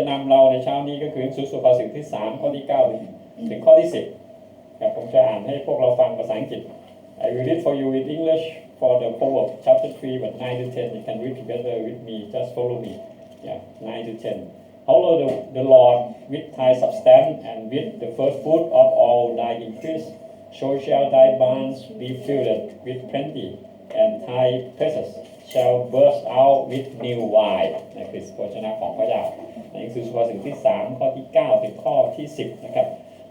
นำเราในเช้านี้ก็คือหนังสือสุภาษิตที่3ข้อที่9ถึงข้อที่10ครับผมจะอ่านให้พวกเราฟังภาษาอังกฤษ I will read for you in English for the proverb chapter 3 but 9 to 10 you can read together with me just follow me yeah 9 to 10 Follow the Lord with thy substance and with the first fruit of all thy increase so shall thy barns be filled with plenty and thy presses shall burst out with new wine นั่นคือพระชนะของพระเจ้าในหนังสือสุภาษิตที่3ข้อที่9ถึงข้อที่10นะครับ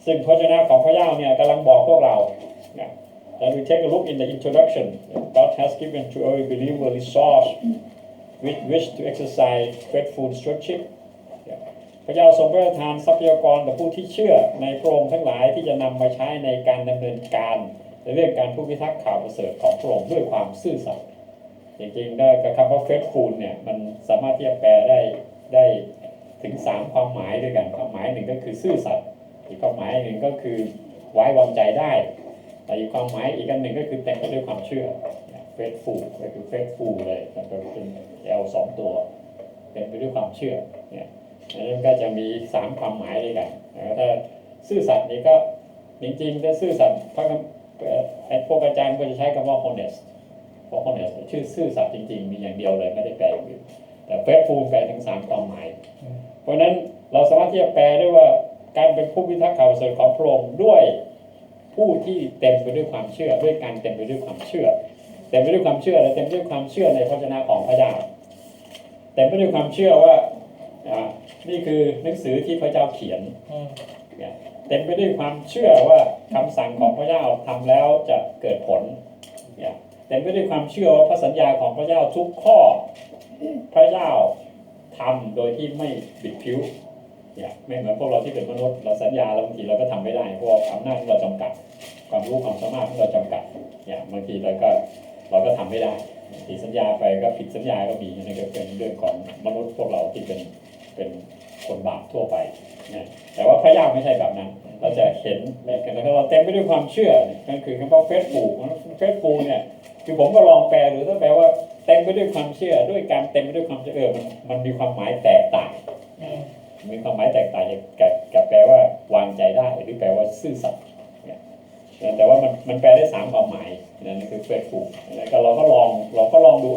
ซึ่งพระชนะของพระเจ้าเนี่ยกำลังบอกพวกเราThen we take a look in the introduction. God has given to every believer resource with which to exercise faithful stewardship. พระเจ้าทรงประทานทรัพยากรกับผู้ที่เชื่อในพระองค์ทั้งหลายที่จะนำมาใช้ในการดำเนินการในเรื่องการผู้พิทักษ์ข่าวประเสริฐของพระองค์ด้วยความซื่อสัตย์จริงๆได้คำว่า faithful เนี่ยมันสามารถที่จะแปลได้ถึง3ความหมายด้วยกันความหมายหนึ่งก็คือซื่อสัตย์อีกความหมายหนึ่งก็คือไว้วางใจได้แต่อีกความหมายอีกอันหนึ่งก็คือแต่งไปด้วยความเชื่อ faithful ก็คือ faithful เลยมันเป็น L 2ตัวเป็นไปด้วยความเชื่อเนี่ยนั้นก็จะมี3ความหมายด้วยกันถ้าซื่อสัตย์นี่ก็จริงๆถ้าซื่อสัตย์พวกอาจารย์ก็จะใช้คำว่า honest เพราะ honest ชื่อซื่อสัตย์จริงๆมีอย่างเดียวเลยไม่ได้แปลอย่างอื่นแต่ faithful แปลถึง3ความหมายเพราะนั้นเราสามารถที่จะแปลได้ว่าการเป็นผู้พิทักษ์ข่าวประเสริฐของพระองค์ด้วยผู้ที่เต็มไปด้วยความเชื่อด้วยการเต็มไปด้วยความเชื่อเต็มไปด้วยความเชื่อและเต็มไปด้วยความเชื่อในพระวจนะของพระเจ้าเต็มไปด้วยความเชื่อว่านี่คือหนังสือที่พระเจ้าเขียนเต็มไปด้วยความเชื่อว่าคำสั่งของพระเจ้าทำแล้วจะเกิดผลเต็มไปด้วยความเชื่อว่าพระสัญญาของพระเจ้าทุกข้อพระเจ้าทำโดยที่ไม่บิดผิวไม่เหมือนพวกเราที่เป็นมนุษย์เราสัญญาแล้วบางทีเราก็ทำไม่ได้เพราะอำนาจเราจำกัดความรู้ความสามารถเราจำกัดบางทีเราก็ทำไม่ได้ที่สัญญาไปก็ผิดสัญญาก็มีนี่ก็เป็นเรื่องของมนุษย์พวกเราที่เป็นคนบาปทั่วไปนะแต่ว่าพระเจ้าไม่ใช่แบบนั้นเราจะเห็นแล้วก็เราเต็มไปด้วยความเชื่อนั่นคือคำว่าfaithfulเนี่ยคือผมก็ลองแปลหรือถ้าแปลว่าเต็มไปด้วยความเชื่อด้วยการเต็มไปด้วยความเชื่อมันมีความหมายแตกต่างมีความหมายแตกต่างกับแปลว่าวางใจได้หรือแปลว่าซื่อสัตย์แต่ว่ามันแปลได้3ความหมายนั่นคือ faithful แล้วก็เราก็ลองดู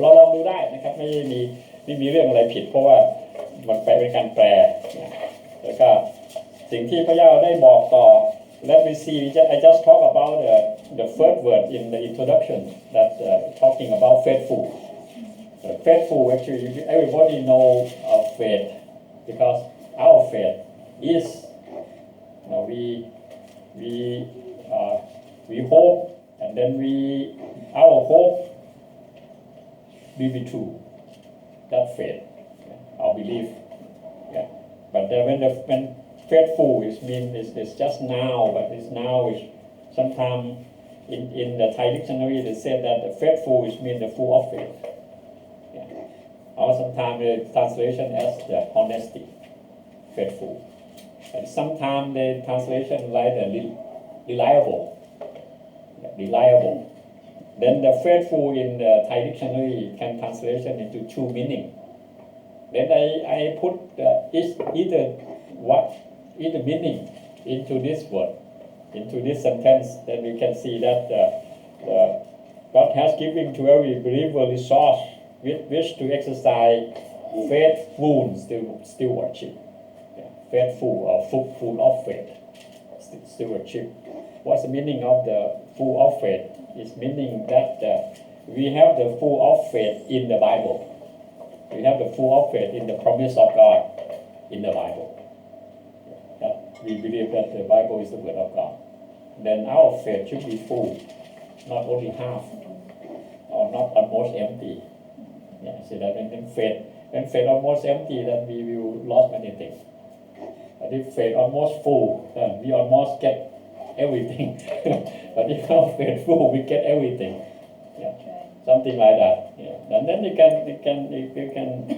ได้นะครับไม่มีเรื่องอะไรผิดเพราะว่ามันแปลเป็นการแปลแล้วก็สิ่งที่พระเจ้าได้บอกต่อ Let me see I just talk about the first word in the introduction that talking about faithful faithful actually everybody know of faith because our faith is we hope and then our hope will be true that faith our belief but when faithful is just now but it's now is sometimes in the Thai dictionary they say that the faithful is mean the full of faith or sometimes the translation as the honesty faithful and sometimes the translation like the reliable then the faithful in the Thai dictionary can translation into two meaning then I put either meaning into this word into this sentence then we can see that God has given to every believer resource with which to exercise faithful stewardship faithful or full of faith stewardship what's the meaning of the full of faith is meaning that we have the full of faith in the Bible we have the full of faith in the promise of God in the Bible that we believe that the Bible is the word of God then our faith should be full not only half or not almost empty so that when faith almost empty then we will lose many things but if faith almost full then we almost get everything but if our faith full we get everything something like that and then you can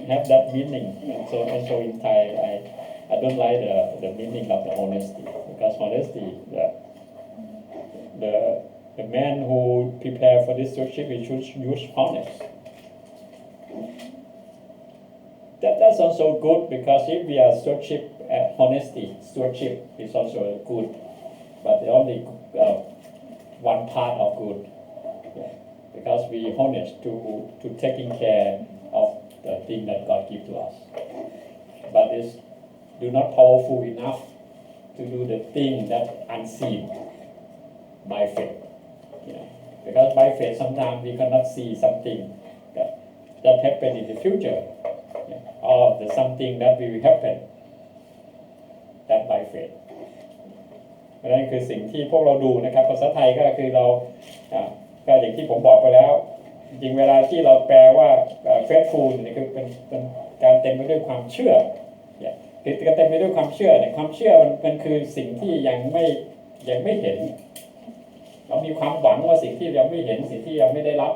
have that meaning and so in Thai I don't like the meaning of the honesty because honesty the man who prepare for this stewardship he should use honest that's also good because if we are stewardship honesty stewardship is also good but only one part of good because we honest to taking care of the thing that God give to us but it's do not powerful enough to do the thing that unseen by faith because by faith sometimes we cannot see something that happen in the future or the something that will happen that by faith นั่นคือสิ่งที่พวกเราดูนะครับภาษาไทยก็คือเราก็อย่างที่ผมบอกไปแล้วจริงเวลาที่เราแปลว่า faithful นี่คือเป็นการเต็มไปด้วยความเชื่อคือการเต็มไปด้วยความเชื่อเนี่ยความเชื่อมันคือสิ่งที่ยังไม่เห็นเรามีความหวังว่าสิ่งที่ยังไม่เห็นสิ่งที่ยังไม่ได้รับ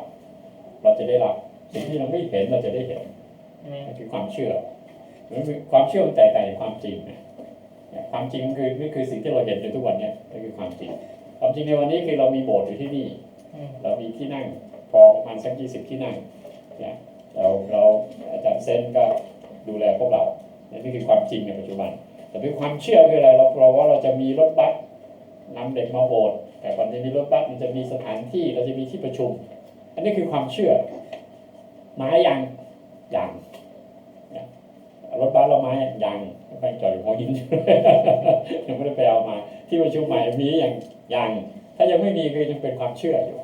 เราจะได้รับสิ่งที่เราไม่เห็นเราจะได้เห็นนี่คือความเชื่อความเชื่อมันแตกต่างจากความจริงนะความจริงคือนี่คือสิ่งที่เราเห็นอยู่ทุกวันนี้นี่คือความจริงความจริงในวันนี้คือเรามีโบสถ์อยู่ที่นี่เรามีที่นั่งพอประมาณสัก20ที่นั่งเนี่ยเราอาจารย์เซนก็ดูแลพวกเรานี่คือความจริงในปัจจุบันแต่เป็นความเชื่อคืออะไรเราว่าเราจะมีรถบัสนำเด็กมาโบสถ์แต่ก่อนจะมีรถบัสมันจะมีสถานที่เราจะมีที่ประชุมอันนี้คือความเชื่อมาอย่างรถบัสเรามาอย่างไปจอดอยู่หัวหินยังไม่ได้ไปเอามาที่ประชุมใหม่มีอย่างถ้ายังไม่มีคือยังเป็นความเชื่ออยู่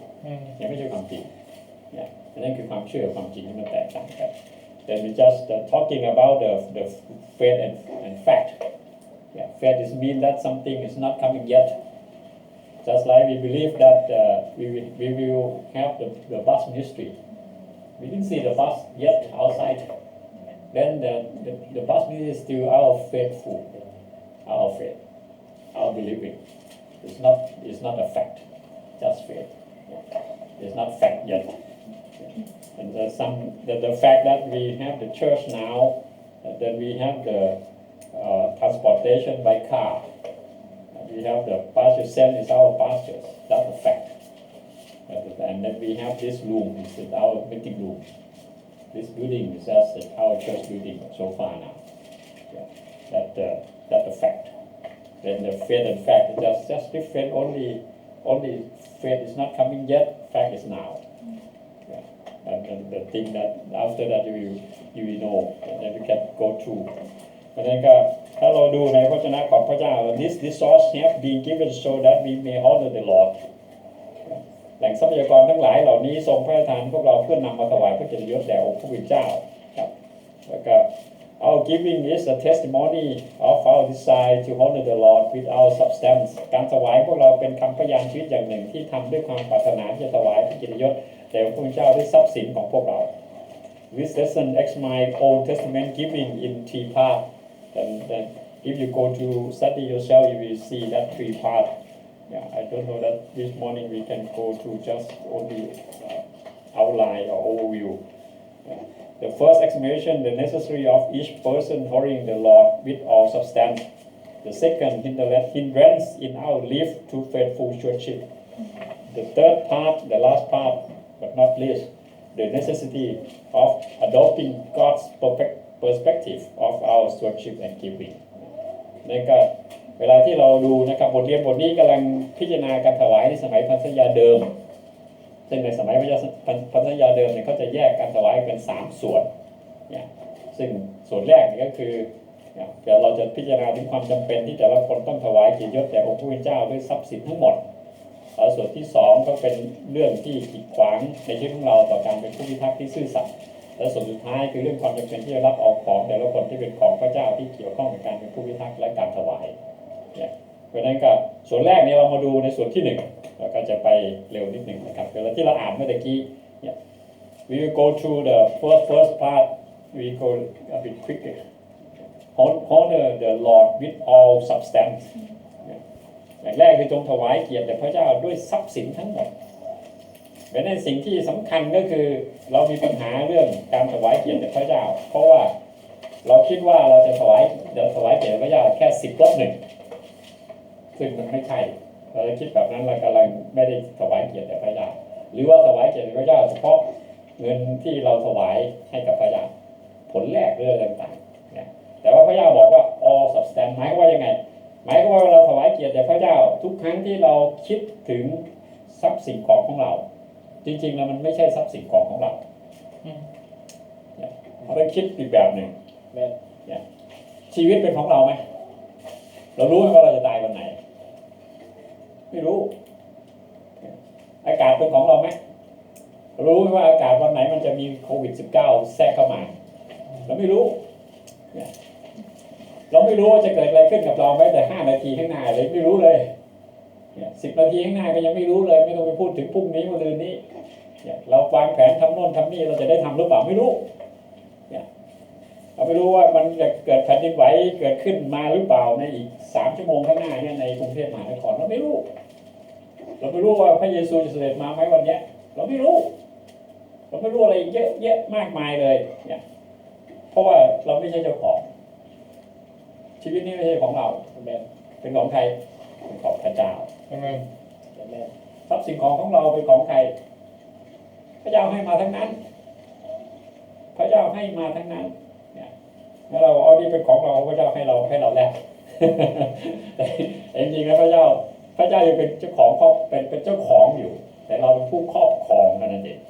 ยังไม่ใช่ความจริงอันนั้นคือความเชื่อความจริงที่มันแตกต่างกัน Then we just talking about the faith and fact faith is mean that something is not coming yet just like we believe that we will have the bus ministry we didn't see the bus yet outside then the bus ministry is still our faithful our faith our believing it's not a fact just faith it's not fact yet and the fact that we have the church now then we have the transportation by car we have the pastor sent is our pastors that's a fact and then we have this room is our meeting room this building is just our church building so far now that's the fact then the faith and fact is just different only faith is not coming yet fact is now and the thing that after that you will know and then we can go through เพราะฉะนั้นก็ถ้าเราดูในพระวจนะของพระเจ้า this source have been given so that we may honor the Lord แหล่งทรัพยากรทั้งหลายเหล่านี้ทรงพระราชทานพวกเราเพื่อนำมาถวายพระเกียรติยศแด่องค์พระผู้เป็นเจ้าครับแล้วก็ our giving is a testimony of our desire to honor the Lord with our substance การถวายพวกเราเป็นคำพยานชีวิตอย่างหนึ่งที่ทำด้วยความปรารถนาที่จะถวายพระเกียรติยศแต่องค์พระผู้เป็นเจ้าด้วยทรัพย์สินของพวกเรา This lesson ex my Old Testament giving in three parts and if you go to study yourself you will see that three parts I don't know that this morning we can go to just only outline or overview the first explanation the necessary of each person honoring the Lord with all substance the second hindrance in our life to faithful stewardship the third part the last part but not least the necessity of adopting God's perfect perspective of our stewardship and giving นั่นก็เวลาที่เราดูนะครับบทเรียนบทนี้กำลังพิจารณาการถวายในสมัยพันธสัญญาเดิมซึ่งในสมัยพันธสัญญาเดิมเนี่ยเขาจะแยกการถวายเป็น3ส่วนเนี่ยซึ่งส่วนแรกนี่ก็คือเดี๋ยวเราจะพิจารณาถึงความจำเป็นที่แต่ละคนต้องถวายเกียรติยศแด่องค์พระผู้เป็นเจ้าด้วยทรัพย์สินทั้งหมดส่วนที่2ก็เป็นเรื่องที่กีดขวางในชีวิตของเราต่อการเป็นผู้พิทักษ์ที่ซื่อสัตย์และส่วนสุดท้ายคือเรื่องความจำเป็นที่จะรับเอาของแต่ละคนที่เป็นของพระเจ้าที่เกี่ยวข้องกับการเป็นผู้พิทักษ์และการถวายเนี่ยเพราะฉะนั้นก็ส่วนแรกนี้เรามาดูในส่วนที่1แล้วก็จะไปเร็วนิดหนึ่งนะครับเดี๋ยวที่เราอ่านเมื่อกี้เนี่ย we will go through the first part we go a bit quicker honor the Lord with all substanceอย่างแรกคือจงถวายเกียรติแด่พระเจ้าด้วยทรัพย์สินทั้งหมดเป็นในสิ่งที่สำคัญก็คือเรามีปัญหาเรื่องการถวายเกียรติแด่พระเจ้าเพราะว่าเราคิดว่าเราจะถวายเกียรติพระเจ้าแค่10+1ซึ่งมันไม่ใช่เราคิดแบบนั้นเรากำลังไม่ได้ถวายเกียรติแด่พระเจ้าหรือว่าถวายเกียรติแด่พระเจ้าเฉพาะเงินที่เราถวายให้กับพระเจ้า ผลแรกเรื่องต่างๆนะแต่ว่าพระเจ้าบอกว่า all substance หมายความว่ายังไงหมายความว่าเราถวายเกียรติแด่พระเจ้าทุกครั้งที่เราคิดถึงทรัพย์สิ่งของเราจริงๆแล้วมันไม่ใช่ทรัพย์สิ่งของเราเราไปคิดอีกแบบหนึ่งชีวิตเป็นของเราไหมเรารู้ไหมว่าเราจะตายวันไหนไม่รู้อากาศเป็นของเราไหมรู้ไหมว่าอากาศวันไหนมันจะมีโควิด -19 แทรกเข้ามาเราไม่รู้เราไม่รู้ว่าจะเกิดอะไรขึ้นกับเราแม้แต่5 นาทีข้างหน้าเลยไม่รู้เลย10 นาทีข้างหน้าก็ยังไม่รู้เลยไม่ต้องไปพูดถึงพรุ่งนี้มะรืนนี้เราวางแผนทำโน่นทำนี่เราจะได้ทำหรือเปล่าไม่รู้เราไม่รู้ว่ามันจะเกิดแผ่นดินไหวเกิดขึ้นมาหรือเปล่าในอีก3 ชั่วโมงข้างหน้าเนี่ยในกรุงเทพมหานครเราไม่รู้ว่าพระเยซูจะเสด็จมาไหมวันนี้เราไม่รู้อะไรเยอะแยะมากมายเลยเนี่ยเพราะว่าเราไม่ใช่เจ้าของชีวิตนี้ไม่ใช่ของเราเป็นของใครเป็นของพระเจ้าทรัพย์สินของเราเป็นของใครพระเจ้าให้มาทั้งนั้นพระเจ้าให้มาทั้งนั้นเนี่ยแล้วเราเอานี่เป็นของเราพระเจ้าให้เราแล้วแต่จริงๆแล้วพระเจ้ายังเป็นเจ้าของเป็นเจ้าของอยู่แต่เราเป็นผู้ครอบครองนั่นเอง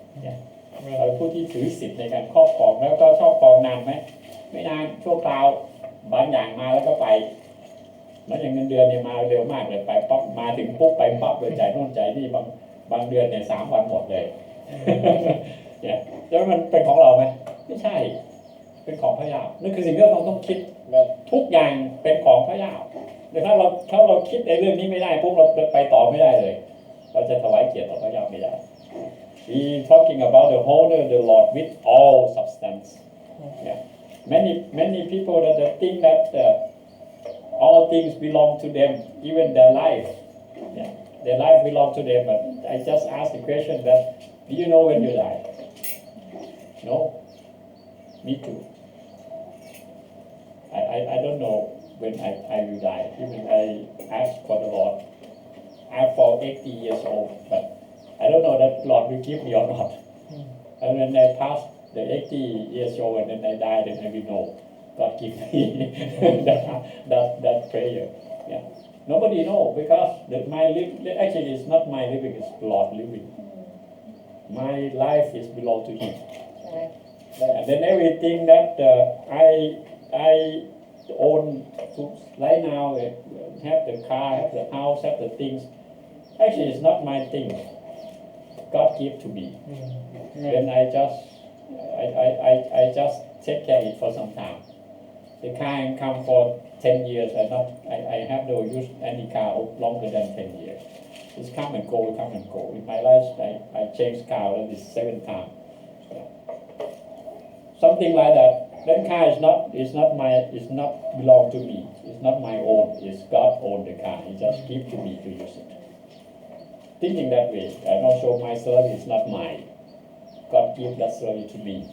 เราเป็นผู้ที่ถือสิทธิ์ในการครอบครองแล้วก็ครอบครองนานไหมไม่นานชั่วคราวบางอย่างมาแล้วก็ไปแล้วอย่างเงินเดือนเนี่ยมาเร็วมากเลยไปปั๊บมาถึงปุ๊บไปปั๊บเลยจ่ายโน่นจ่ายนี่บางเดือนเนี่ย3 วันหมดเลยเนี่ยแล้วมันเป็นของเราไหมไม่ใช่เป็นของพระเจ้านั่นคือสิ่งที่เราต้องคิดทุกอย่างเป็นของพระเจ้าแต่ถ้าเราคิดในเรื่องนี้ไม่ได้พวกเราไปต่อไม่ได้เลยเราจะถวายเกียรติต่อพระเจ้าไม่ได้ We talking about the honor the Lord with all substance. Yeah. Many people that think that all things belong to them, even their life. Yeah. Their life belong to them. But I just ask the question that, do you know when you die? No? Me too. I don't know when I will die. Even I ask for the Lord. I'm for 80 years old, but I don't know that Lord will give me or not. And when I pass the 80 years old and then I die, then I will know. God give me that prayer. Yeah. Nobody know because actually it's not my living, it's Lord living. My life is belong to Him. And then everything that I own right now, have the car, have the house, have the things. Actually, it's not my thing. God give to me. Then I just take care of it for some time. The car come for 10 years. I have no use any car longer than 10 years. It's come and go. In my life, I changed car already 7 times. Something like that. That car is not belong to me. It's not my own. It's God own the car. He just give to me to use it. Thinking that way, and also my salary is not mine. God give that salary to me.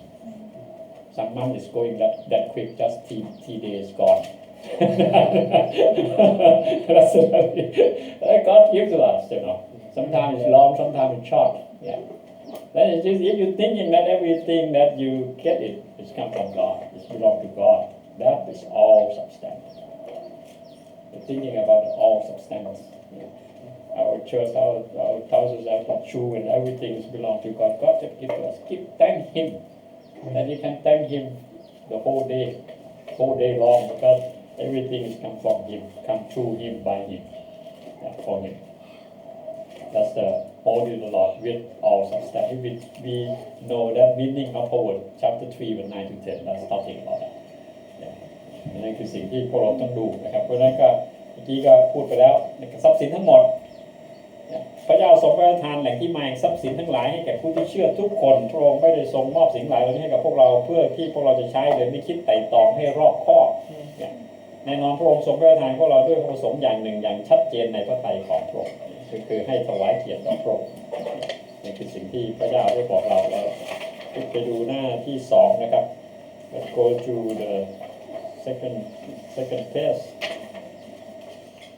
Some month is going that quick, just 3 days gone. That's salary. God give to us, Sometimes it's long, sometimes it's short. Yeah. Then it's just, if you're thinking that everything that you get it's come from God, it's belong to God. That is all substance. You're thinking about all substance. Yeah. Our church, our houses, our shoe, and everything is belong to God. God just give to us. Thank Him. And you can thank Him the whole day long, because everything is come from Him, come through Him, by Him, for Him. That's the holy the Lord with all substance. We know that meaning of Proverbs chapter 3 verse 9 to 10. That's talking about that. นั่นคือสิ่งที่พวกเราต้องดูนะครับเพราะฉะนั้นก็เมื่อกี้ก็พูดไปแล้วทรัพย์สินทั้งหมดพระเจ้าทรงพระทานแหล่งที่มาแห่งทรัพย์สินทั้งหลายให้แก่ผู้ที่เชื่อทุกคนพระองค์ไม่ได้ทรงมอบสิ่งหลายเหล่านี้ให้กับพวกเราเพื่อที่พวกเราจะใช้โดยไม่คิดไต่ตองให้รอบคอบแน่นอนพระองค์ทรงพระทานพวกเราด้วยพระประสงค์อย่างหนึ่งอย่างชัดเจนในพระทัยของพระองค์คือให้ถวายเกียรติต่อพระองค์นี่คือสิ่งที่พระเจ้าได้บอกเราแล้วไปดูหน้าที่2นะครับ Let's go to the second test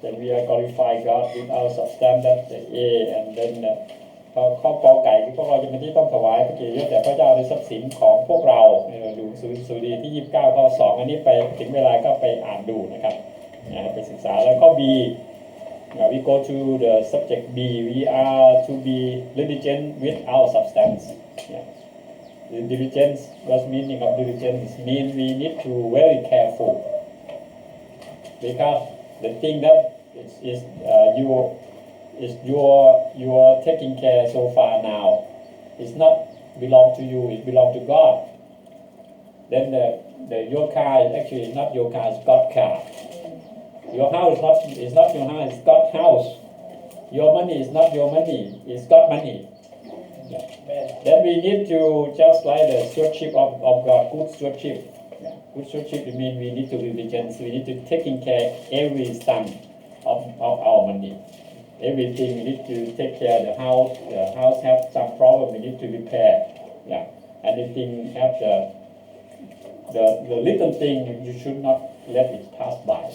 that we are glorify God with our substance, that's the A, and then ข้อกอไก่ที่พวกเราจะเป็นที่ต้องถวายพระเกียรติยศแด่พระเจ้าในทรัพย์สินของพวกเราดูสุดีที่29ข้อ2อันนี้ไปถึงเวลาก็ไปอ่านดูนะครับไปศึกษาแล้วข้อ B we go to the subject B we are to be diligent with our substance diligence what's meaning of diligence mean we need to very careful because the thing that is you are taking care so far now it's not belong to you it belong to God then your car is actually not your car it's God's car your house is not your house it's God's house your money is not your money it's God's money then we need to just like the stewardship of God good stewardship good stewardship it means we need to be diligent we need to taking care every cent of our money everything we need to take care the house have some problem we need to repair anything have the little thing you should not let it pass by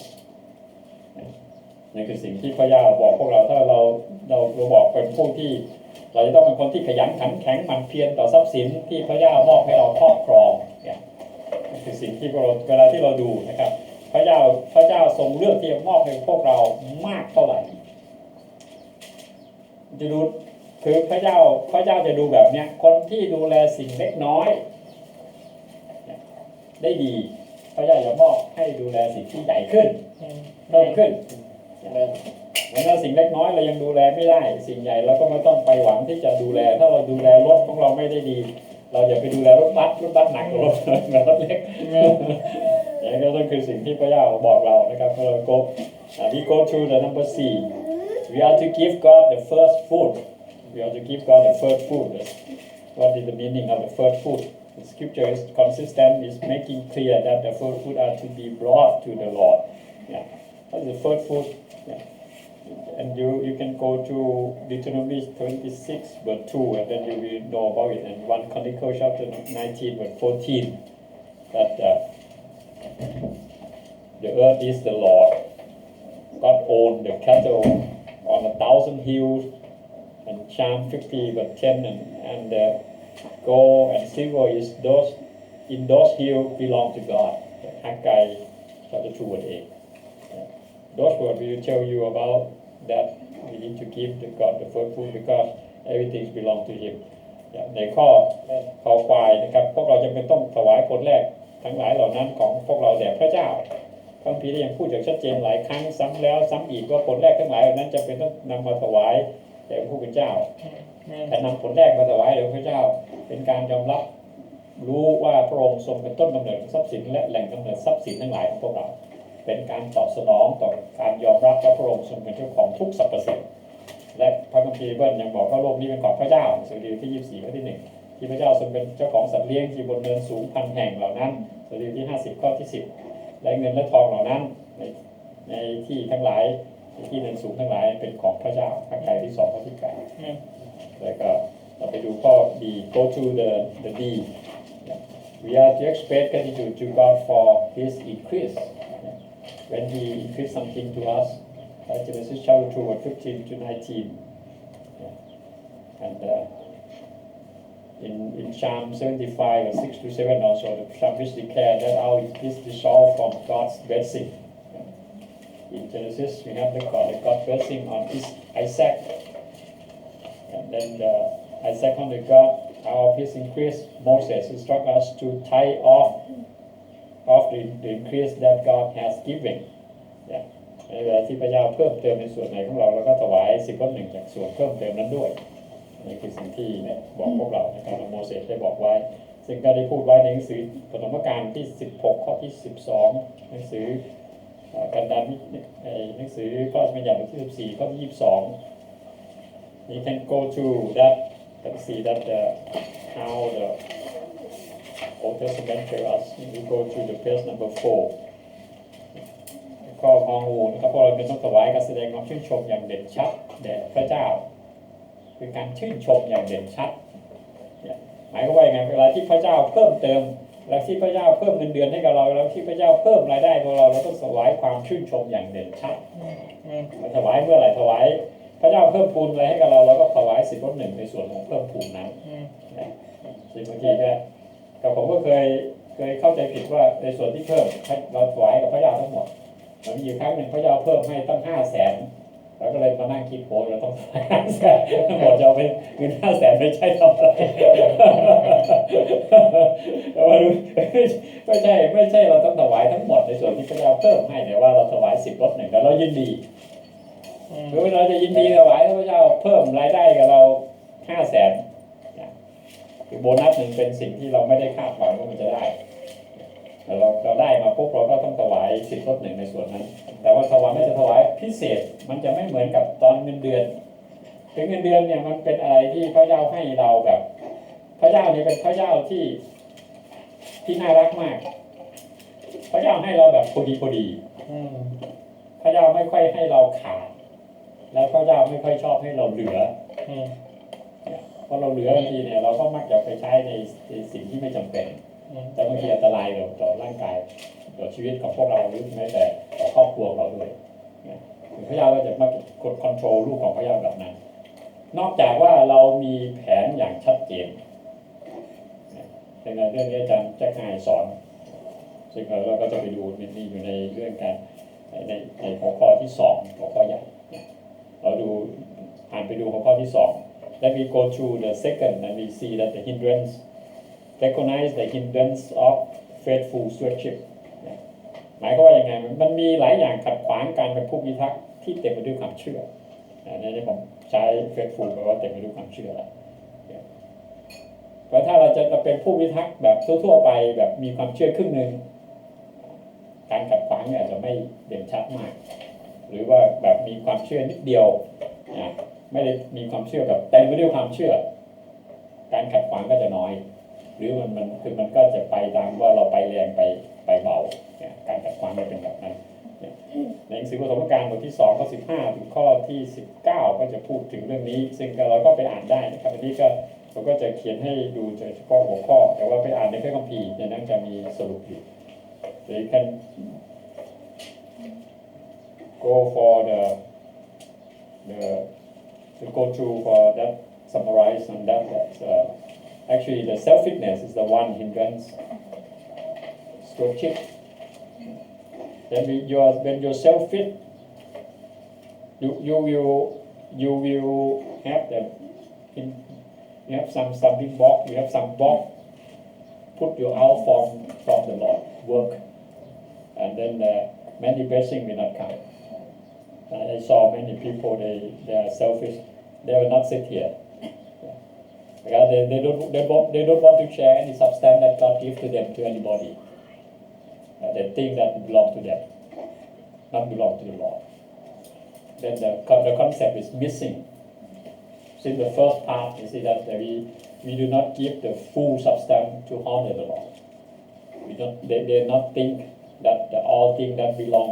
นี่คือสิ่งที่พระเจ้าบอกพวกเราถ้าเราบอกเป็นผู้ที่เราจะต้องเป็นคนที่ขยันขันแข็งหมั่นเพียรต่อทรัพย์สินที่พระเจ้ามอบให้เราครอบครองนี่คือสิ่งที่เราเวลาที่เราดูนะครับพระเจ้าทรงเลือกที่จะมอบให้พวกเรามากเท่าไหร่จะดูคือพระเจ้าจะดูแบบเนี้ยคนที่ดูแลสิ่งเล็กน้อยได้ดีพระเจ้าจะมอบให้ดูแลสิ่งที่ใหญ่ขึ้นเพิ่มขึ้นเหมือนเราสิ่งเล็กน้อยเรายังดูแลไม่ได้สิ่งใหญ่เราก็ไม่ต้องไปหวังที่จะดูแลถ้าเราดูแลรถของเราไม่ได้ดีเราอย่าไปดูแลรถบัสหนักกว่ารถเล็กนี่ก็ต้องคือสิ่งที่พระเจ้าบอกเรานะครับเรา go to the number C we are to give God the first fruit we are to give God the first fruit what is the meaning of the first fruit the scripture is consistent is making clear that the first fruit are to be brought to the Lord what is the first fruit and you can go to Deuteronomy 26 verse 2 and then you will know about it and 1 Chronicles chapter 19 verse 14 that the earth is the Lord God owns the cattle on 1,000 hills and Psalm 50 verse 10 and gold and silver is in those hills belong to God Haggai chapter 2 verse 8 those words will tell you about that we need to give to God the first fruit because everything belongs to Him ในข้อควายนะครับพวกเราจะเป็นต้องถวายผลแรกทั้งหลายเหล่านั้นของพวกเราแด่พระเจ้าพระคัมภีร์ได้ยังพูดอย่างชัดเจนหลายครั้งซ้ำแล้วซ้ำอีกว่าผลแรกทั้งหลายเหล่านั้นจะเป็นต้องนำมาถวายแด่ผู้เป็นเจ้าแต่นำผลแรกมาถวายแด่พระเจ้าเป็นการยอมรับรู้ว่าพระองค์ทรงเป็นต้นกำเนิดทรัพย์สินและแหล่งกำเนิดทรัพย์สินทั้งหลายของพวกเราเป็นการตอบสนองต่อการยอมรับว่าพระองค์ทรงเป็นเจ้าของทุกสรรพสิ่งและพระคัมภีร์เบิ้ลยังบอกว่าโลกนี้เป็นของพระเจ้าสดุดีที่24ข้อที่1ที่พระเจ้าทรงเป็นเจ้าของสัตว์เลี้ยงที่บนเนินสูงพันแห่งเหล่านั้นสดุดีที่50ข้อที่10และเงินและทองเหล่านั้นในที่ทั้งหลายที่เนินสูงทั้งหลายเป็นของพระเจ้าพระคัมภีร์ที่2ข้อที่8แล้วก็เราไปดูข้อ D go to the D we are to express gratitude to God for His increase when He increased something to us Genesis chapter 2 verse 15 to 19 and in Psalm 75 verse 6 to 7 also the psalmist declared that our increase result from God's blessing in Genesis we have the God blessing on Isaac and then Isaac on the God of his increase Moses instruct us to tithe of the increase that God has given ในเวลาที่พระเจ้าเพิ่มเติมในส่วนไหนของเราแล้วก็ถวาย10%จากส่วนเพิ่มเติมนั้นด้วยนี่คือสิ่งที่บอกพวกเรานะครับโมเสสได้บอกไว้ซึ่งก็ได้พูดไว้ในหนังสือปฐมกาลที่16ข้อที่12หนังสือกันดารหนังสือพระราชบัญญัติบทที่14ข้อที่22 You can go to that and see that how the Old Testament tells us we go to the page number 4ก็งองูนะครับพวกเราเป็นต้องถวายการแสดงความชื่นชมอย่างเด่นชัดแด่พระเจ้าคือการชื่นชมอย่างเด่นชัดหมายความว่าไงเวลาที่พระเจ้าเพิ่มเติมแล้วที่พระเจ้าเพิ่มเงินเดือนให้กับเราแล้วที่พระเจ้าเพิ่มรายได้ของเราต้องถวายความชื่นชมอย่างเด่นชัดถวายเมื่อไหร่ถวายพระเจ้าเพิ่มพูนอะไรให้กับเราก็ถวาย10%ใน มินั้นซึ่งบางทีก็ผมก็เคยเข้าใจผิดว่าในส่วนที่เพิ่มเราถวายกับพระเจ้าทั้งหมดมันมีอยู่ครั้งหนึ่งพระเจ้าเพิ่มให้ตั้ง500,000แล้วก็เลยมานั่งคิดโหเราต้อง500,000ทั้งหมดจะเอาไปเงิน500,000ไม่ใช่ทำอะไรแต่ว่าไม่ใช่เราต้องถวายทั้งหมดในส่วนที่พระเจ้าเพิ่มให้แต่ว่าเราถวาย10ลด1แต่เรายินดีหรือเราจะยินดีถวายพระเจ้าเพิ่มรายได้กับเรา500,000คือโบนัสหนึ่งเป็นสิ่งที่เราไม่ได้คาดหวังว่ามันจะได้แต่เราได้มาปุ๊บเราก็ต้องถวาย10ลด1ในส่วนนั้นแต่ว่าถวายไม่จะถวายพิเศษมันจะไม่เหมือนกับตอนเงินเดือนถึงเงินเดือนเนี่ยมันเป็นอะไรที่พระเจ้าให้เราแบบพระเจ้าเนี่ยเป็นพระเจ้าที่น่ารักมากพระเจ้าให้เราแบบพอดีพระเจ้าไม่ค่อยให้เราขาดแล้วพระเจ้าไม่ค่อยชอบให้เราเหลือพอเราเหลือบางทีเนี่ยเราก็มักจะไปใช้ในสิ่งที่ไม่จำเป็นแต่บางทีอันตรายต่อร่างกายต่อชีวิตของพวกเราหรือแม้แต่ต่อครอบครัวเราด้วยพระเจ้าก็จะมากดคอนโทรลลูกของพระเจ้าแบบนั้นนอกจากว่าเรามีแผนอย่างชัดเจนในเรื่องนี้อาจารย์แจ็คไฮสอนซึ่งเราก็จะไปดูนี่อยู่ในเรื่องการในหัวข้อที่2หัวข้อใหญ่เราดูอ่านไปดูหัวข้อที่2 Then we go through the second and we see that the hindrance recognize the hindrance of faithful stewardship หมายก็ว่ายังไงมันมีหลายอย่างขัดขวางการเป็นผู้พิทักษ์ที่เต็มไปด้วยความเชื่อในนี้ผมใช้ faithful แปลว่าเต็มไปด้วยความเชื่อแล้วเพราะถ้าเราจะเป็นผู้พิทักษ์แบบทั่วๆไปแบบมีความเชื่อครึ่งหนึ่งการขัดขวางเนี่ยอาจจะไม่เด่นชัดมากหรือว่าแบบมีความเชื่อนิดเดียวไม่ได้มีความเชื่อแบบเต็มไปด้วยความเชื่อการขัดขวางก็จะน้อยหรือมันก็จะไปตามว่าเราไปแรงไปเบาการขัดขวางจะเป็นแบบนั้นในหนังสือปฐมกาลบทที่2ข้อ15ถึงข้อที่19ก็จะพูดถึงเรื่องนี้ซึ่งเราก็ไปอ่านได้นะครับอันนี้ก็ผมก็จะเขียนให้ดูเฉพาะหัวข้อแต่ว่าไปอ่านในพระคัมภีร์ในนั้นจะมีสรุปอยู่ so you can go for the to go through for that summarize on that actually the selfishness is the one hindrance stewardship then when you're selfish you will have the you have some stumbling block you have some block put you out from the Lord work and then many blessings will not come I saw many people they are selfish they will not sit here because they don't want to share any substance that God gives to them to anybody they think that belong to them not belong to the Lord then the concept is missing in the first part you see that we do not give the full substance to honor the Lord they not think that all things that belong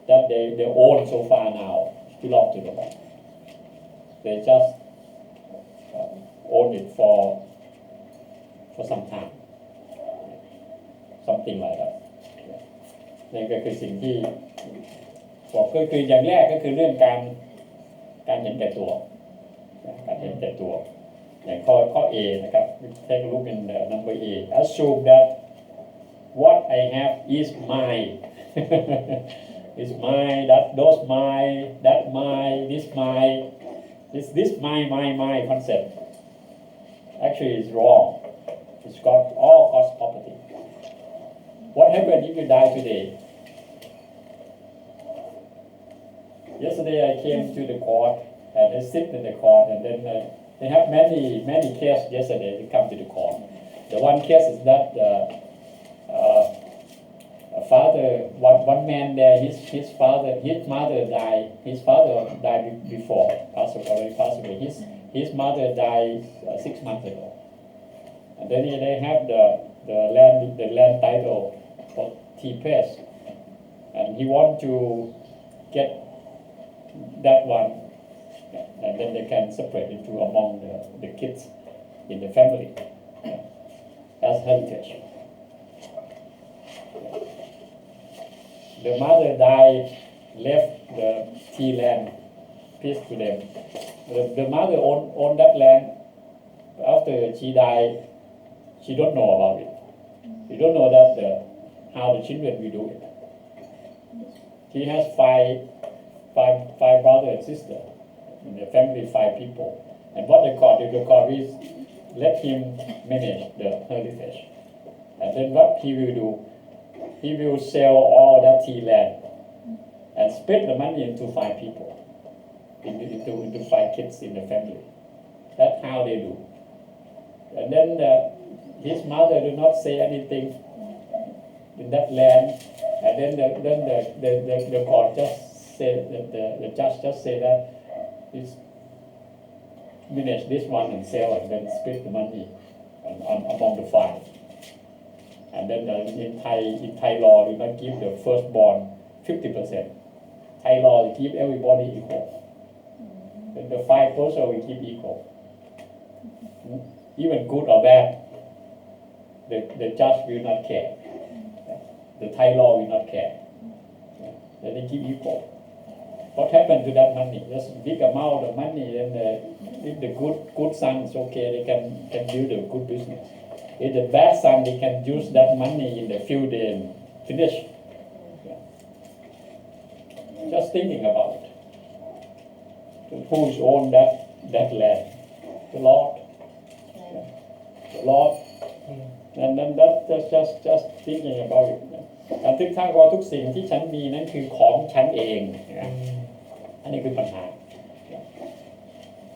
that they own so far now belong to the Lord they just own it for some time something like that นี่ก็คือสิ่งที่บอกก็คืออย่างแรกก็คือเรื่องการเห็นแก่ตัวการเห็นแก่ตัวอย่างข้อ A นะครับ take a look in the number A assume that what I have is mine is mine that those mine that mine this mine this mine concept actually is wrong it's got all God's property what happens if you die today yesterday I came to the court and I sit in the court and then they have many cases yesterday to come to the court the one case is that father one man there his mother died before already passed away his mother died 6 months ago and then they have the land title for T-Press and he want to get that one and then they can separate into among the kids in the family as heritage the mother died left the tea land piece to them the mother own that land after she died she don't know about it she don't know that how the children will do it she has five brothers and sisters in the family 5 people and what the God is let him manage the heritage and then what he will do he will sell all that tea land and split the money into 5 people into 5 kids in the family that's how they do and then his mother do not say anything in that land and then the court just say the judge just say that it's manage this one and sell and then split the money among the 5 and then in Thai law we not give the firstborn 50% Thai law we give everybody equal then the 5 also we keep equal even good or bad the judge will not care the Thai law will not care then they give equal what happened to that money just big amount of money then if the good son is okay they can build a good business if the bad son they can use that money in the few days and finish just thinking about it who is own that land the Lord the Lord and then that's just thinking about it การทึกทักว่าทุกสิ่งที่ฉันมีนั้นคือของฉันเองอันนี้คือปัญหา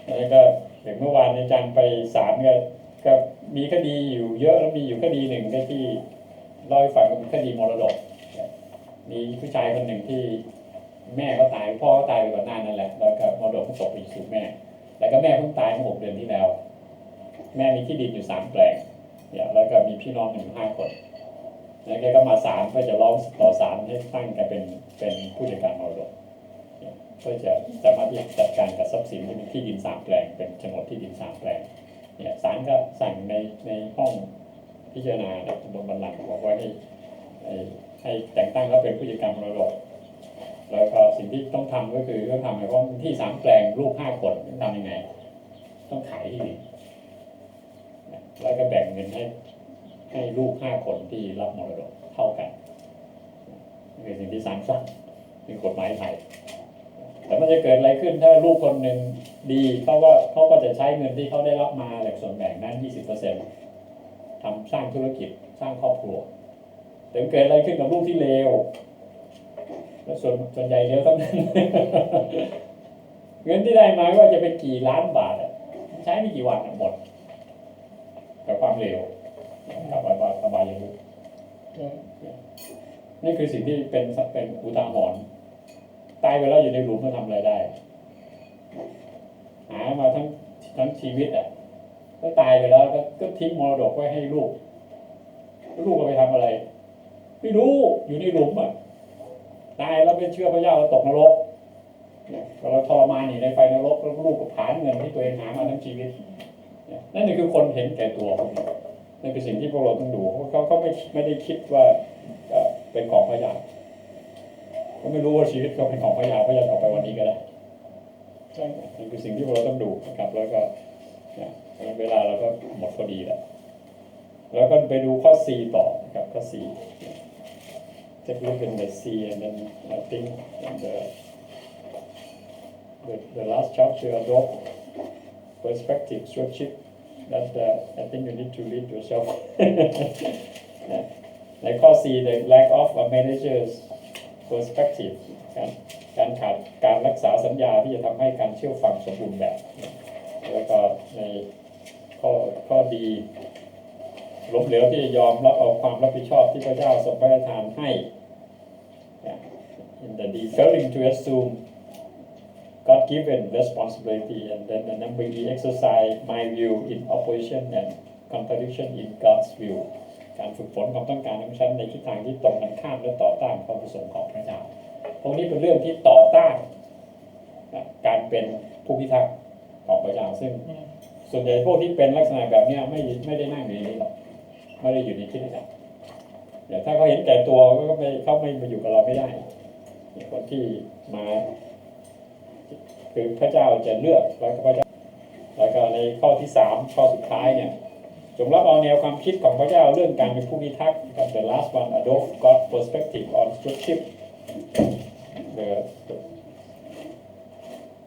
แล้วก็อย่างเมื่อวานอาจารย์ไปศาลก็มีคดีอยู่เยอะแล้วมีอยู่คดีหนึ่งที่เล่าให้ฟังก็เป็นคดีมรดกมีผู้ชายคนหนึ่งที่แม่เขาตายพ่อเขาตายไปก่อนหน้านั้นแหละแล้วก็มรดกก็ตกไปสู่แม่แล้วก็แม่เพิ่งตายเมื่อ6 เดือนที่แล้วแม่มีที่ดินอยู่3 แปลงแล้วก็มีพี่น้องอยู่5 คนแล้วแกก็มาศาลเพื่อจะร้องต่อศาลให้ตั้งแกเป็นผู้จัดการมรดกเพื่อจะสามารถที่จะจัดการกับทรัพย์สินที่มีที่ดิน3 แปลงเป็นโฉนดที่ดิน3 แปลงเนี่ยศาลก็สั่งในห้องพิจารณาบนบัลลังก์บอกว่าให้แต่งตั้งเขาเป็นผู้จัดการมรดกแล้วก็สิ่งที่ต้องทำก็คือต้องทำให้ว่าที่3 แปลงลูก5 คนทำยังไงต้องขายที่ดินแล้วก็แบ่งเงินให้ลูก5 คนที่รับมรดกเท่ากันนี่คือสิ่งที่ศาลสั่งเป็นกฎหมายไทยแต่มันจะเกิดอะไรขึ้นถ้าลูกคนหนึ่งดีเขาก็จะใช้เงินที่เขาได้รับมาจากส่วนแบ่งนั้น 20% ทำสร้างธุรกิจสร้างครอบครัวแต่เกิดอะไรขึ้นกับลูกที่เลวแล้วส่วนใหญ่เลวทั้งนั้น เงินที่ได้มาว่าจะเป็นกี่ล้านบาทใช้ไม่กี่วันหมดกับความเลวกับอบายมุขนี่คือสิ่งที่เป็นอุทาหรณ์ตายไปแล้วอยู่ในหลุมจะทำอะไรได้หามาทั้งชีวิตก็ตายไปแล้วก็ทิ้งมรดกไว้ให้ลูกก็ไปทำอะไรไม่รู้อยู่ในหลุมตายแล้วไม่เชื่อพระเจ้าเราตกนรกเราทรมานอยู่ในไฟนรกแล้วลูกก็ผลาญเงินที่ตัวเองหามาทั้งชีวิตนั่นคือคนเห็นแก่ตัวนั่นคือสิ่งที่พวกเราต้องดูเขาไม่ได้คิดว่าเป็นของพระเจ้าเขาไม่รู้ว่าชีวิตเขาเป็นของพระเจ้าออกไปวันนี้ก็ได้นั่นคือสิ่งที่พวกเราต้องดูนะครับแล้วก็เวลาเราก็หมดพอดีแล้วก็ไปดูข้อ C ต่อนะครับข้อ C Take a look in the C and then I think the last chapter adopt perspective stewardship that I think you need to read yourself ในข้อ C the lack of a manager's perspective การขาดการรักษาสัญญาที่จะทำให้การเชื่อฟังสมบูรณ์แบบแล้วก็ในข้อดีล้มเหลวที่จะยอมรับเอาความรับผิดชอบที่พระเจ้าทรงพระทานให้ in the failing to assume God-given responsibility and then the number E exercise my will in opposition and contradiction in God's will การฝึกฝนความต้องการของฉันในทิศทางที่ตรงกันข้ามและต่อต้านความประสงค์ของพระเจ้าพวกนี้เป็นเรื่องที่ต่อต้านการเป็นผู้พิทักษ์ของพระเจ้าซึ่งส่วนใหญ่พวกที่เป็นลักษณะแบบนี้ไม่ได้นั่งอยู่ในนี้หรอกไม่ได้อยู่ในที่นี้หรอกแต่ถ้าเขาเห็นแก่ตัวเขาไม่มาอยู่กับเราไม่ได้คนที่มาคือพระเจ้าจะเลือกแล้วพระเจ้า แล้วก็ในข้อที่3ข้อสุดท้ายเนี่ยจงรับเอาแนวความคิดของพระเจ้าเรื่องการเป็นผู้พิทักษ์กับ the last one adopt God's perspective on stewardship the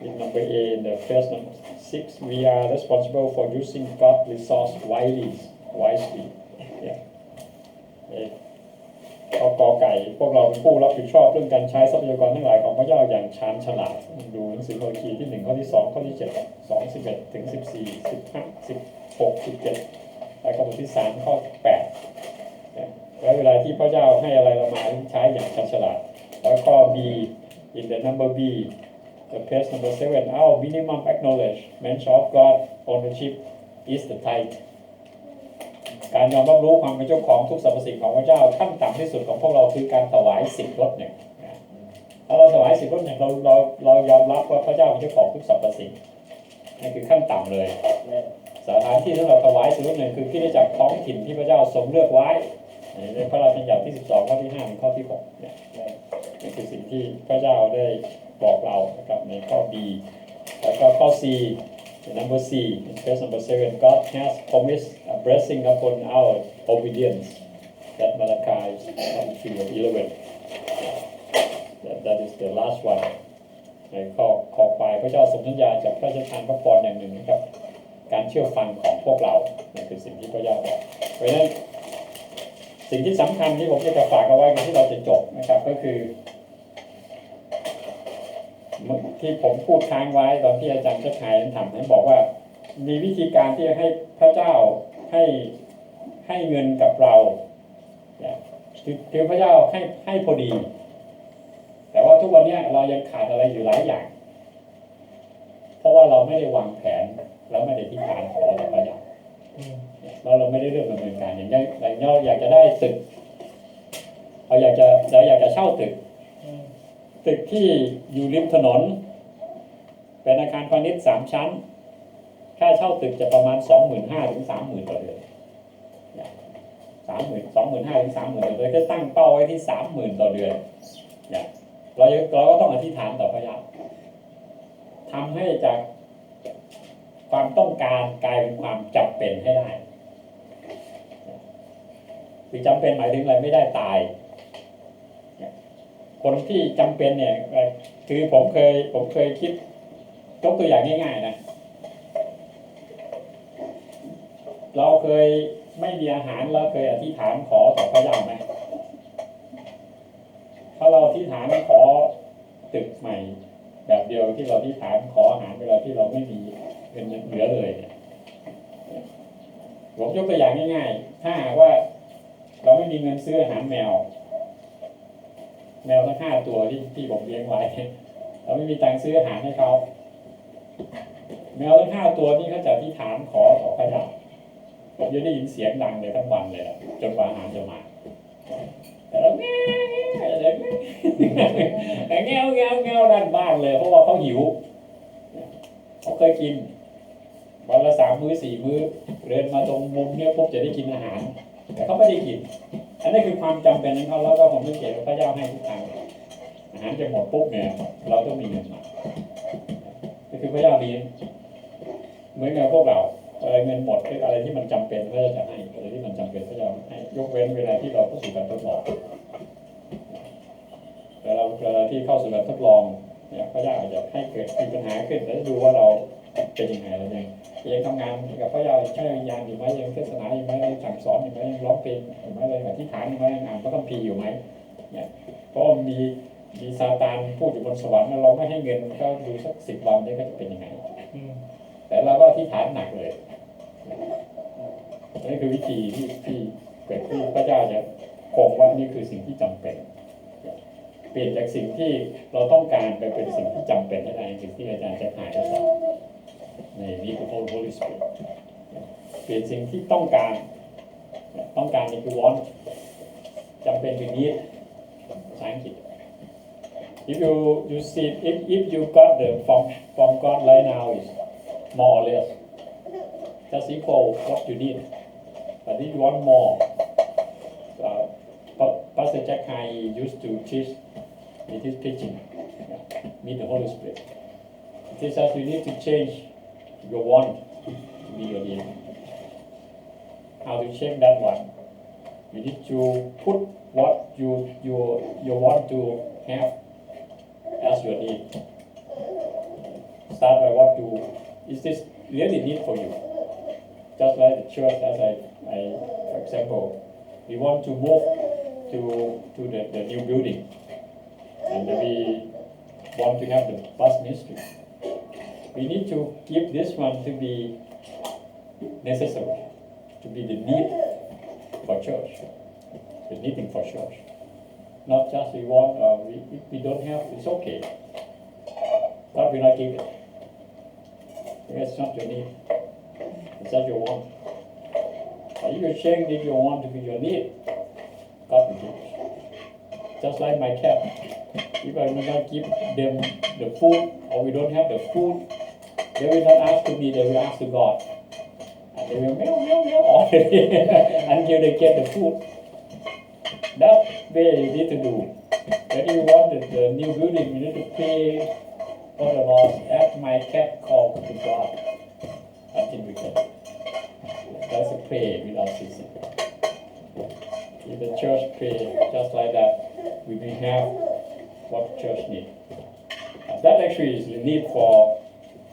in number A in the first number 6 we are responsible for using God's resource wisely yeah กอไก่พวกเราเป็นผู้รับผิดชอบเรื่องการใช้ทรัพยากรทั้งหลายของพระเจ้าอย่างชาญฉลาดดูหนังสือโมคีที่1ข้อที่2ข้อที่7 2 11ถึง14 15 16 17แล้วก็บทที่3ข้อ8และเวลาที่พระเจ้าให้อะไรเรามาใช้อย่างชาญฉลาดแล้วก็ B in the number B the page number 7 our minimum acknowledgement of God ownership is the titheการยอมรับรู้ความเป็นเจ้าของทุกสรรพสิ่งของพระเจ้าขั้นต่ำที่สุดของพวกเราคือการถวาย10 รถเนี่ยถ้าเราถวาย10 รถเนี่ยเรายอมรับว่าพระเจ้าเป็นเจ้าของทุกสรรพสิ่งนี่คือขั้นต่ำเลยสถานที่ที่เราถวาย10 รถเนี่ยคือที่ได้จากท้องถิ่นที่พระเจ้าทรงเลือกไว้ในพระราชบัญญัติที่12ข้อที่5ถึงข้อที่6เนี่ยนี่คือสิ่งที่พระเจ้าได้บอกเรานะครับในข้อ B แล้วก็ข้อ C Number C, in verse number 7, God has promised a blessing upon our obedience. That Malachi 3:11. That is the last one. ในข้อปลายพระเจ้าทรงสัญญาจากพระราชทานพระพรอย่างหนึ่งนะครับการเชื่อฟังของพวกเรานั่นคือสิ่งที่พระเจ้าบอกเพราะฉะนั้นสิ่งที่สำคัญที่ผมจะฝากเอาไว้ก่อนที่เราจะจบนะครับก็คือที่ผมพูดค้างไว้ตอนที่อาจารย์เจ้าชายถามให้บอกว่ามีวิธีการที่จะให้พระเจ้าให้เงินกับเราคือพระเจ้าให้พอดีแต่ว่าทุกวันนี้เรายังขาดอะไรอยู่หลายอย่างเพราะว่าเราไม่ได้วางแผนเราไม่ได้ที่ฐานขอต่อพระเจ้าเราไม่ได้เริ่มดำเนินการอย่างเราอยากจะได้ตึกเราอยากจะเช่าตึกที่อยู่ริมถนนเป็นอาคารพาณิชย์3 ชั้นค่าเช่าตึกจะประมาณ 25,000 ถึง 30,000 ต่อเดือน25,000 ถึง 30,000 ต่อเดือนก็ตั้งเป้าไว้ที่ 30,000 ต่อเดือนเราก็ต้องอธิษฐานต่อพระเจ้าทำให้จากความต้องการกลายเป็นความจำเป็นให้ได้คือจำเป็นหมายถึงอะไรไม่ได้ตายคนที่จำเป็นเนี่ยคือผมเคยคิดยกตัวอย่างง่ายๆนะเราเคยไม่มีอาหารเราเคยอธิษฐานขอต่อพระเจ้าไหมถ้าเราอธิษฐานขอตึกใหม่แบบเดียวที่เราอธิษฐานขออาหารเวลาที่เราไม่มีเงินเหลือเลยเนี่ยผมยกตัวอย่างง่ายๆถ้าหากว่าเราไม่มีเงินซื้ออาหารแมวทั้ง5 ตัวที่ผมเลี้ยงไว้เราไม่มีตังค์ซื้ออาหารให้เขาแมวทั้ง5 ตัวนี่เขาจะอธิษฐานขอต่อพระเจ้าผมจะได้ยินเสียงดังเลยทั้งวันเลยจนกว่าอาหารจะมาแต่เราแง่ด้านบ้านเลยเพราะว่าเขาหิวเขาเคยกินวันละ3 มื้อ 4 มื้อเดินมาตรงมุมเนี่ยปุ๊บจะได้กินอาหารแต่เขาไม่ได้กินอันนี้คือความจำเป็นของเขาแล้วก็ผมไม่เกี่ยวกับพระเจ้าให้ทุกครั้งอาหารจะหมดปุ๊บเนี่ยเราต้องมีเงินมานี่คือพระเจ้าเลี้ยงเหมือนกับพวกเราเงินหมดอะไรที่มันจำเป็นพระเจ้าจะให้อะไรที่มันจำเป็นพระเจ้าให้ยกเว้นเวลาที่เราเข้าสู่การทดลองแต่เราเวลาที่เข้าสู่การทดลองเนี่ยพระเจ้าอาจจะให้เกิดมีปัญหาขึ้นแล้วดูว่าเราเป็นยังไงเรายังทำงานกับพระเจ้าใช้วิญญาณอยู่ไหมยังเทศนาอยู่ไหมยังสั่งสอนอยู่ไหมยังร้องเพลงอยู่ไหมอะไรแบบที่ฐานอยู่ไหมยังอ่านพระคัมภีร์อยู่ไหมเนี่ยเพราะมีซาตานพูดอยู่บนสวรรค์เราไม่ให้เงินก็ดูสัก10 วันนี่ก็จะเป็นยังไงแต่เราก็ที่ฐานหนักเลยนี่คือวิธีที่เกิดที่พระเจ้าจะคงว่านี่คือสิ่งที่จำเป็นเปลี่ยนจากสิ่งที่เราต้องการไปเป็นสิ่งที่จำเป็นได้สิ่งที่อาจารย์จะหายได้สอนในนี้คือ Holy Spirit เปลี่ยนสิ่งที่ต้องการนี่คือ want จำเป็นคือ need ภาษาอังกฤษ if you see if you got the from God right now is more or less just equal what you need but if you want more Pastor Jack High used to teach in his preaching meet the Holy Spirit it says you need to change your want in. How to check that one? You need to put what you want to have as your need. Start by what is this really need for you? Just like the church, as for example, we want to move to the new building, and we want to have the bus ministry. We need to give this one to be necessary, to be the need for church, the needing for church. Not just we want, if we don't have, it's okay. God will not give it. It's not your need. It's not your want. But if you change if you want to be your need, God will give it. Just like my cat. If I will not give them the food, or we don't have the food, they will not ask to me, they will ask to God. And they will meow, meow, meow all the day until they get the food. That way you need to do. When you want the new building, you need to pay for the Lord. As my cat called to God until we get it. That's a prayer without ceasing. If the church pray just like that, we will have what the church needs. That actually is the need for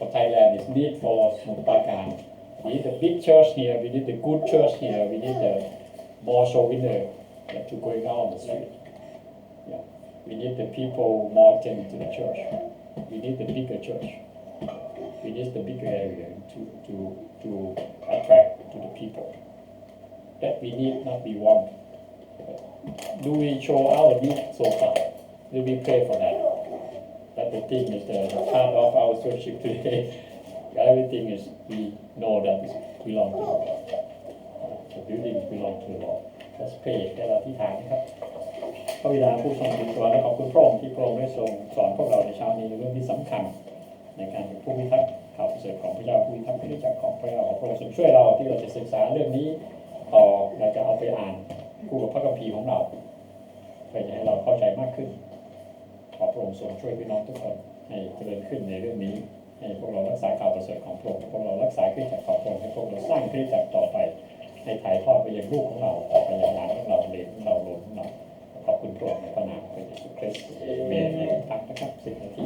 Thailand, is need for Smupakan. We need a big church here, we need a good church here, we need a more souvenir to going out on the street. Yeah. We need the people more attending to the church. We need the bigger church. We need the bigger area to attract to the people. That we need, not we want. Do we show our need so far? Do we pray for that? But the thing is the part of our stewardship today, everything is we know that it belongs to the Lord. The building belongs to the Lord. Let's pray ได้เราที่ฐานนะครับพระบิดาผู้ทรงเป็นตัวและขอบคุณพระองค์ที่พระองค์ได้ทรงสอนพวกเราในเช้านี้ในเรื่องที่สำคัญในการเป็นผู้พิทักษ์ข่าวประเสริฐของพระเจ้าผู้พิทักษ์ที่รู้จักของพระเจ้าขอพระองค์ทรงช่วยเราที่เราจะศึกษาเรื่องนี้ต่อเราจะเอาไปอ่านคู่กับพระคัมภีร์ของเราเพื่อจะให้เราเข้าใจมากขึ้นขอพระองค์ทรงช่วยพี่น้องทุกคนให้เจริญขึ้นในเรื่องนี้ให้พวกเรารักษาข่าวประเสริฐของพระองค์พวกเรารักษาคริสตจักรของพระองค์ให้พวกเราสร้างคริสตจักรต่อไปให้ถ่ายทอดไปยังลูกของเราต่อไปยังหลานของเราเลนของเราโลนของเราขอบคุณพระองค์ในพระนามพระเยซูคริสต์เอเมนในทุกท่านนะครับ10 นาที